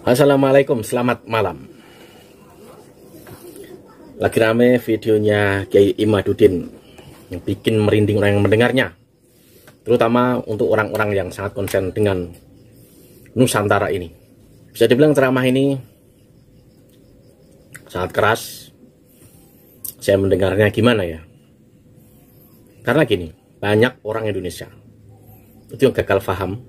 Assalamualaikum, selamat malam. Lagi rame videonya Kiai Imaduddin yang bikin merinding orang yang mendengarnya, terutama untuk orang-orang yang sangat konsen dengan Nusantara ini. Bisa dibilang ceramah ini sangat keras. Saya mendengarnya gimana ya? Karena gini, banyak orang Indonesia itu yang gagal paham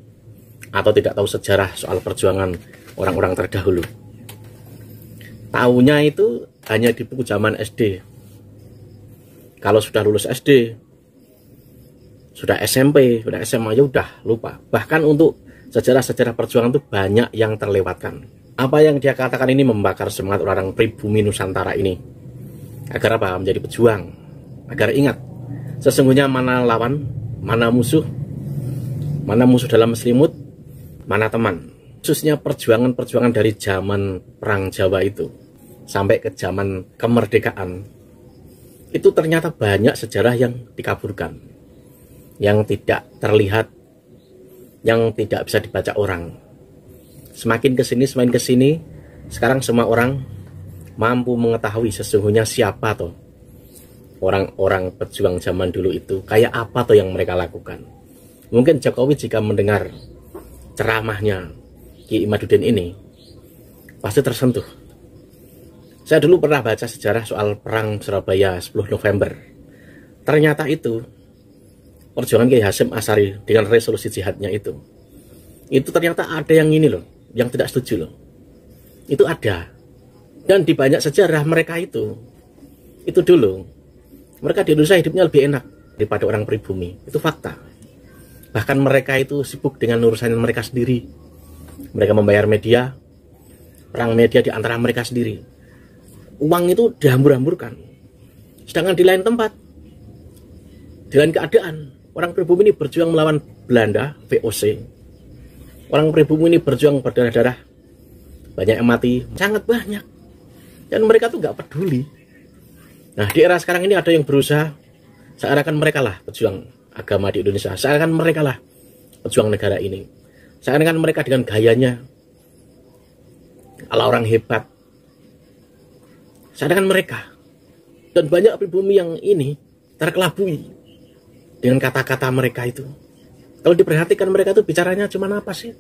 atau tidak tahu sejarah soal perjuangan orang-orang terdahulu. Taunya itu hanya di buku zaman SD. Kalau sudah lulus SD, sudah SMP, sudah SMA, ya udah lupa. Bahkan untuk sejarah-sejarah perjuangan itu banyak yang terlewatkan. Apa yang dia katakan ini membakar semangat orang pribumi Nusantara ini, agar apa? Menjadi pejuang, agar ingat sesungguhnya mana lawan, mana musuh dalam selimut, mana teman. Khususnya perjuangan-perjuangan dari zaman Perang Jawa itu sampai ke zaman kemerdekaan, itu ternyata banyak sejarah yang dikaburkan, yang tidak terlihat, yang tidak bisa dibaca orang. Semakin kesini, sekarang semua orang mampu mengetahui sesungguhnya siapa toh orang-orang pejuang zaman dulu itu, kayak apa toh yang mereka lakukan. Mungkin Jokowi jika mendengar ceramahnya Kiai Imaduddin ini pasti tersentuh. Saya dulu pernah baca sejarah soal perang Surabaya 10 November. Ternyata itu perjuangan Kiai Hasyim Asy'ari dengan resolusi jihadnya itu ternyata ada yang ini loh, yang tidak setuju loh. Itu ada. Dan di banyak sejarah mereka itu dulu mereka di Indonesia hidupnya lebih enak daripada orang pribumi. Itu fakta. Bahkan mereka itu sibuk dengan urusan mereka sendiri. Mereka membayar media, perang media di antara mereka sendiri. Uang itu dihambur-hamburkan. Sedangkan di lain tempat, di lain keadaan, orang pribumi ini berjuang melawan Belanda, VOC. Orang pribumi ini berjuang berdarah-darah, banyak yang mati, sangat banyak. Dan mereka tuh nggak peduli. Nah, di era sekarang ini ada yang berusaha seakan-akan mereka lah pejuang agama di Indonesia, seakan-akan mereka lah pejuang negara ini. Seakan-akan mereka dengan gayanya ala orang hebat, seakan-akan mereka. Dan banyak pribumi yang ini terkelabui dengan kata-kata mereka itu. Kalau diperhatikan mereka itu bicaranya cuma apa sih?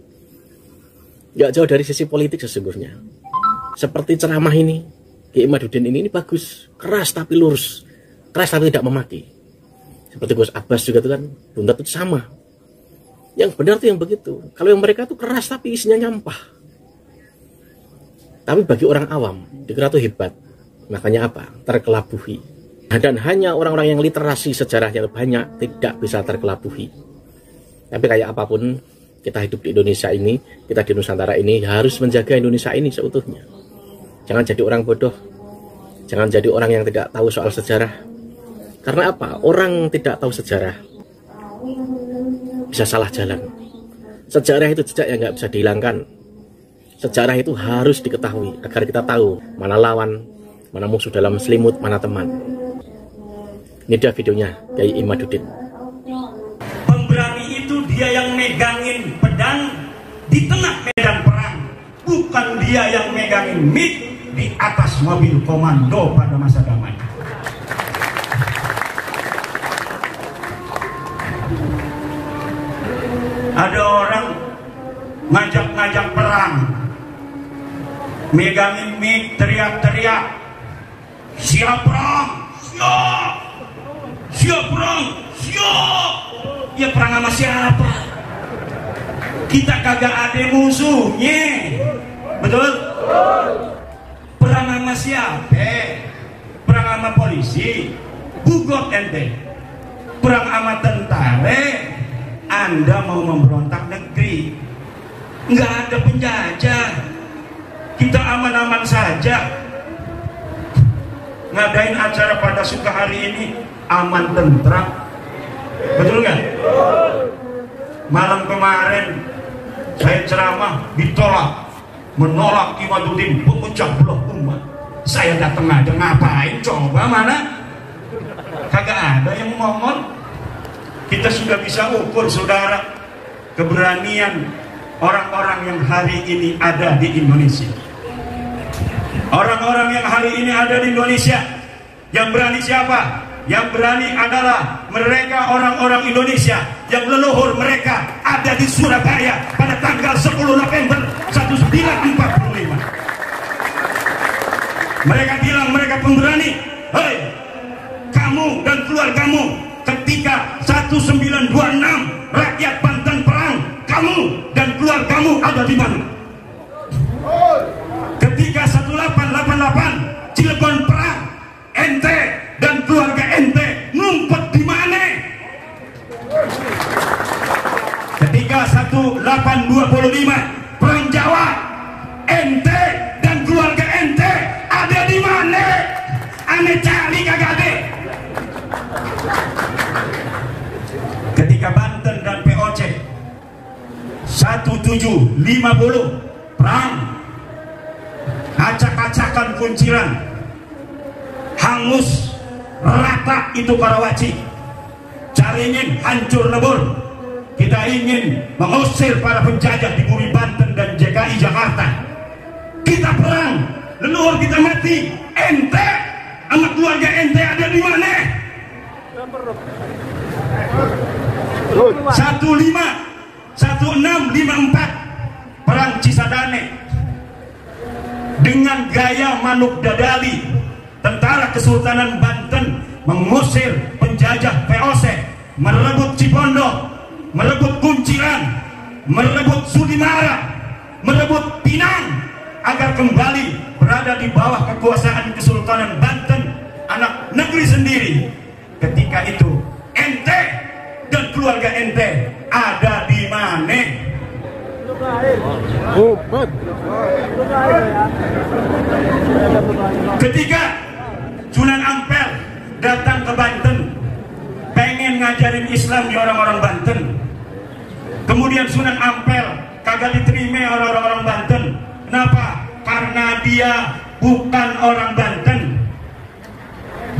Gak jauh dari sisi politik sesungguhnya. Seperti ceramah ini, Kiai Imaduddin ini bagus, keras tapi lurus, keras tapi tidak memaki. Seperti Gus Abbas juga itu kan, buntat itu sama. Yang benar tuh yang begitu. Kalau yang mereka tuh keras tapi isinya nyampah. Tapi bagi orang awam dikira tuh hebat. Makanya apa? Terkelabuhi. Dan hanya orang-orang yang literasi sejarahnya banyak tidak bisa terkelabuhi. Tapi kayak apapun, kita hidup di Indonesia ini, kita di Nusantara ini harus menjaga Indonesia ini seutuhnya. Jangan jadi orang bodoh. Jangan jadi orang yang tidak tahu soal sejarah. Karena apa? Orang tidak tahu sejarah bisa salah jalan. Sejarah itu jejak yang nggak bisa dihilangkan. Sejarah itu harus diketahui agar kita tahu mana lawan, mana musuh dalam selimut, mana teman. Ini dia videonya Kiai Imaduddin. Pemberani itu dia yang megangin pedang di tengah medan perang, bukan dia yang megangin mic di atas mobil komando pada masa damai. Ada orang ngajak-ngajak perang, megangin mic, teriak-teriak, siap perang, siap, siap perang, siap. Ya perang sama siapa? Kita kagak ada musuhnya, betul? Perang sama siapa? Perang sama polisi, bugot ente. Perang sama tentara, Anda mau memberontak negeri. Nggak ada penjajah, kita aman-aman saja. Ngadain acara pada suka hari ini aman tentram, betul nggak? Malam kemarin saya ceramah ditolak, menolak Imaduddin pemecah belah umat. Saya datang aja ngapain? Coba mana? Kagak ada yang ngomong. Kita sudah bisa ukur saudara keberanian orang-orang yang hari ini ada di Indonesia. Orang-orang yang hari ini ada di Indonesia, yang berani siapa? Yang berani adalah mereka orang-orang Indonesia yang leluhur mereka ada di Surabaya pada tanggal 10 November 1945. Mereka bilang mereka pemberani. Hei, kamu dan keluargamu, ketika 1926 rakyat Banten perang, kamu dan keluargamu ada di mana? Ketika 1888 Cilegon perang, ente dan keluarga ente ngumpet di mana? Ketika 1825 perang Jawa, ente dan keluarga ente ada di mana? Ane cari kagak ada. Ketika Banten dan POC 1750 perang, acak-acakan kunciran, hangus rata itu Karawaci, Caringin hancur lebur. Kita ingin mengusir para penjajah di bumi Banten dan DKI Jakarta. Kita perang, leluhur kita mati, ente sama keluarga ente ada di mana? 1654 perang Cisadane, dengan gaya Manuk Dadali, tentara Kesultanan Banten mengusir penjajah VOC, merebut Cipondo, merebut Kunciran, merebut Sudimara, merebut Pinang, agar kembali berada di bawah kekuasaan Kesultanan Banten, anak negeri sendiri. Ketika itu ente dan keluarga ente ada di mana? Ketika Sunan Ampel datang ke Banten pengen ngajarin Islam di orang-orang Banten, kemudian Sunan Ampel kagak diterima orang-orang Banten. Kenapa? Karena dia bukan orang Banten.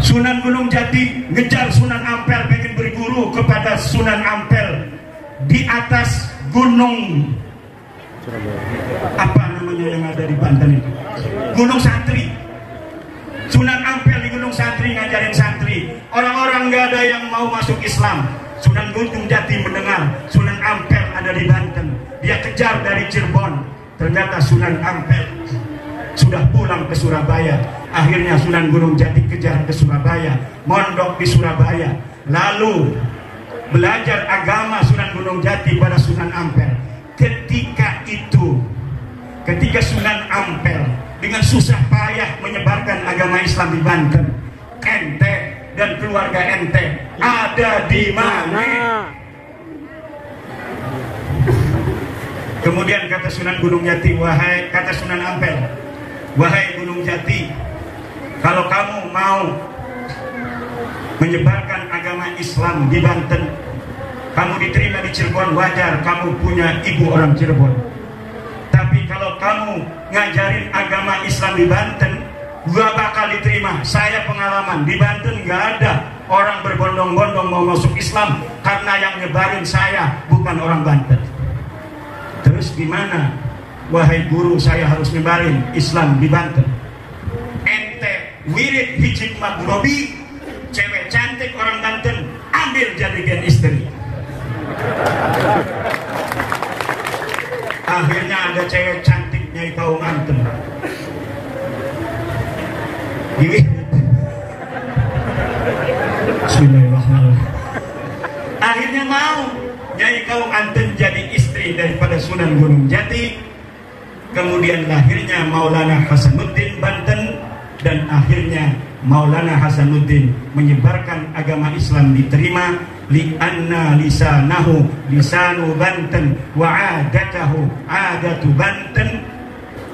Sunan Gunung Jati ngejar Sunan Ampel, pengen berguru kepada Sunan Ampel di atas gunung apa namanya yang ada di Banten itu, Gunung Santri. Sunan Ampel di Gunung Santri ngajarin santri, orang-orang nggak ada yang mau masuk Islam. Sunan Gunung Jati mendengar Sunan Ampel ada di Banten, dia kejar dari Cirebon. Ternyata Sunan Ampel sudah pulang ke Surabaya. Akhirnya Sunan Gunung Jati kejar ke Surabaya, mondok di Surabaya, lalu belajar agama Sunan Gunung Jati pada Sunan Ampel. Ketika Sunan Ampel dengan susah payah menyebarkan agama Islam di Banten, ente dan keluarga ente ada di mana? Kemudian kata Sunan Gunung Jati, kata Sunan Ampel, wahai Gunung Jati, kalau kamu mau menyebarkan agama Islam di Banten, kamu diterima di Cirebon, wajar, kamu punya ibu orang Cirebon. Tapi kalau kamu ngajarin agama Islam di Banten, gua bakal diterima. Saya pengalaman di Banten nggak ada orang berbondong-bondong mau masuk Islam, karena yang nyebarin saya bukan orang Banten. Terus gimana, wahai guru, saya harus nyebarin Islam di Banten? Ente wirid hijib magrobi, cewek cantik orang Banten, ambil jadi gen istri. Akhirnya ada cewek cantik Nyai Kaum Banten. Bismillahirrahmanirrahim. Akhirnya mau Nyai Kaum Banten jadi istri daripada Sunan Gunung Jati. Kemudian lahirnya Maulana Hasanuddin Banten, dan akhirnya Maulana Hasanuddin menyebarkan agama Islam, diterima. Li'anna lisanahu lisanu Banten wa adatahu adatu Banten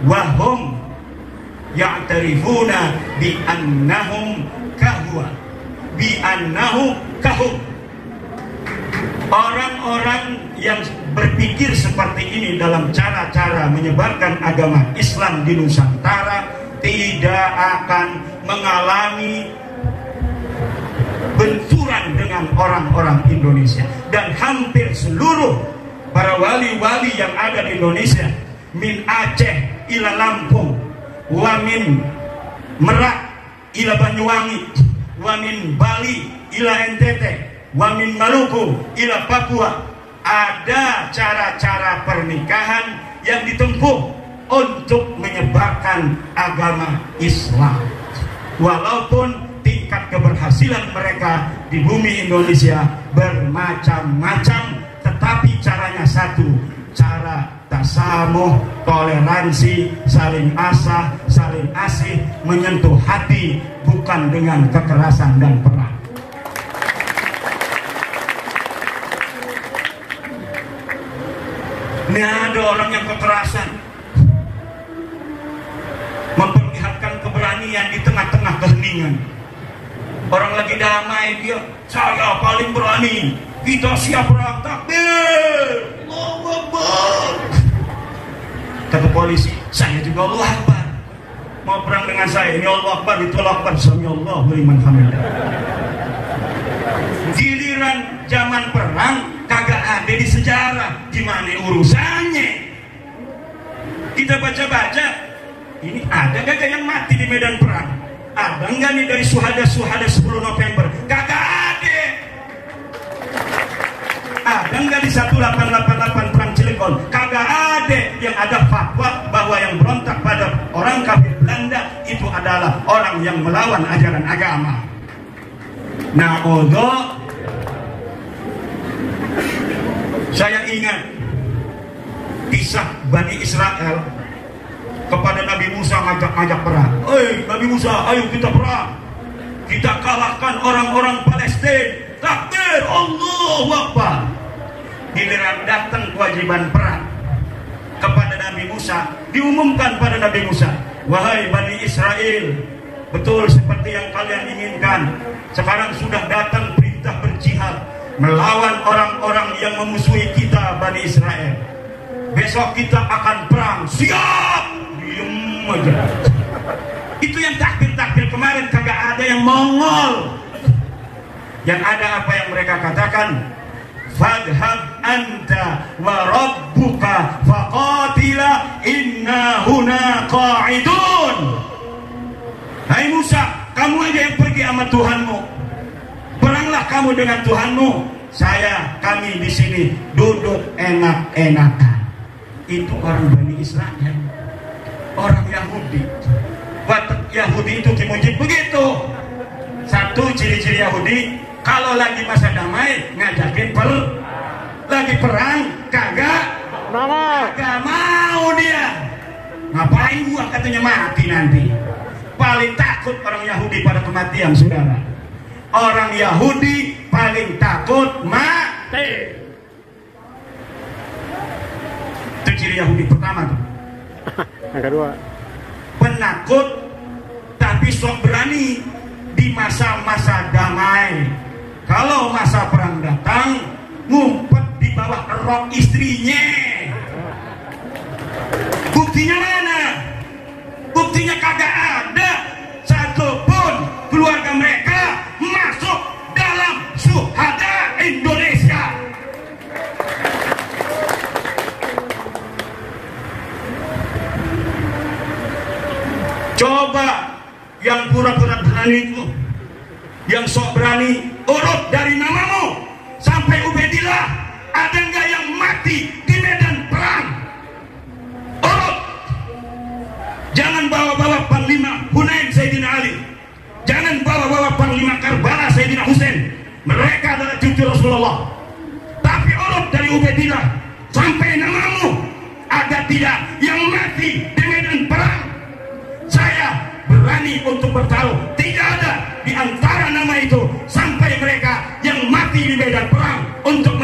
wa hum ya'tarifuna bi'annahum kahwa bi'annahu kahum. Orang-orang yang berpikir seperti ini dalam cara-cara menyebarkan agama Islam di Nusantara tidak akan mengalami benturan dengan orang-orang Indonesia. Dan hampir seluruh para wali-wali yang ada di Indonesia, min Aceh ila Lampung, wa min Merak ila Banyuwangi, wa min Bali ila NTT, wa min Maluku ila Papua, ada cara-cara pernikahan yang ditempuh untuk menyebarkan agama Islam. Walaupun tingkat keberhasilan mereka di bumi Indonesia bermacam-macam, tetapi caranya satu, cara tasamuh, toleransi, saling asah, saling asih, menyentuh hati, bukan dengan kekerasan dan perang. Ini ada orang yang kekerasan, memperlihatkan keberanian di tengah-tengah keheningan. Orang lagi damai, dia, saya paling berani, kita siap perang, takbir, Allahu Akbar. Kata polisi, saya juga Allahu Akbar. Mau perang dengan saya, ini Allahu Akbar, itu Allahu Akbar, Samiallahu liman hamidah. Giliran zaman perang kagak ada di sejarah, gimana urusannya? Kita baca-baca, ini ada kagak yang mati di medan perang? Ada enggak nih dari suhada-suhada 10 November? Kagak ada. Ada enggak di 1888 perang Cilegon? Kagak ada. Yang ada fatwa bahwa yang berontak pada orang kafir Belanda itu adalah orang yang melawan ajaran agama. Nah, saya ingat kisah Bani Israel kepada Nabi Musa, ngajak perang. Nabi Musa, ayo kita perang, kita kalahkan orang-orang Palestina. Takbir, Allahu Akbar. Giliran datang kewajiban perang kepada Nabi Musa, diumumkan pada Nabi Musa, wahai Bani Israel, betul seperti yang kalian inginkan, sekarang sudah datang perintah berjihad melawan orang-orang yang memusuhi kita, Bani Israel. Besok kita akan perang. Siap. Diem aja. Itu yang takbir-takbir kemarin kagak ada yang mongol. Yang ada apa yang mereka katakan, fadhhab anta wa rabbuka faqatila inna huna qa'idun. Hai Musa, kamu aja yang pergi sama Tuhanmu, peranglah kamu dengan Tuhanmu, kami di sini duduk enak-enakan. Itu orang Bani Israel, orang Yahudi. Watak Yahudi itu dimujib begitu. Satu ciri-ciri Yahudi, kalau lagi masa damai ngajakin lagi perang kagak mau dia. Ngapain gua, katanya mati nanti. Paling takut orang Yahudi pada kematian, saudara. Orang Yahudi paling takut mati. Itu ciri Yahudi pertama tuh. Yang kedua, penakut tapi sok berani di masa-masa damai. Kalau masa perang datang, ngumpet di bawah rok istrinya. Buktinya mana? Buktinya kagak ada satupun keluarga mereka masuk dalam syuhada Indonesia. Coba yang pura-pura berani itu, yang sok berani, urut dari namamu sampai Ubedillah, ada nggak yang mati di medan perang? Urut. Jangan bawa-bawa Panglima Hunain Sayyidina Ali, jangan bawa-bawa Panglima Karbala Sayyidina Husain. Mereka adalah cucu Rasulullah. Tapi urut dari Ubedillah sampai namamu, ada tidak yang mati di medan perang? Saya berani untuk bertaruh, tidak ada di antara nama itu sampai mereka yang mati di medan perang untuk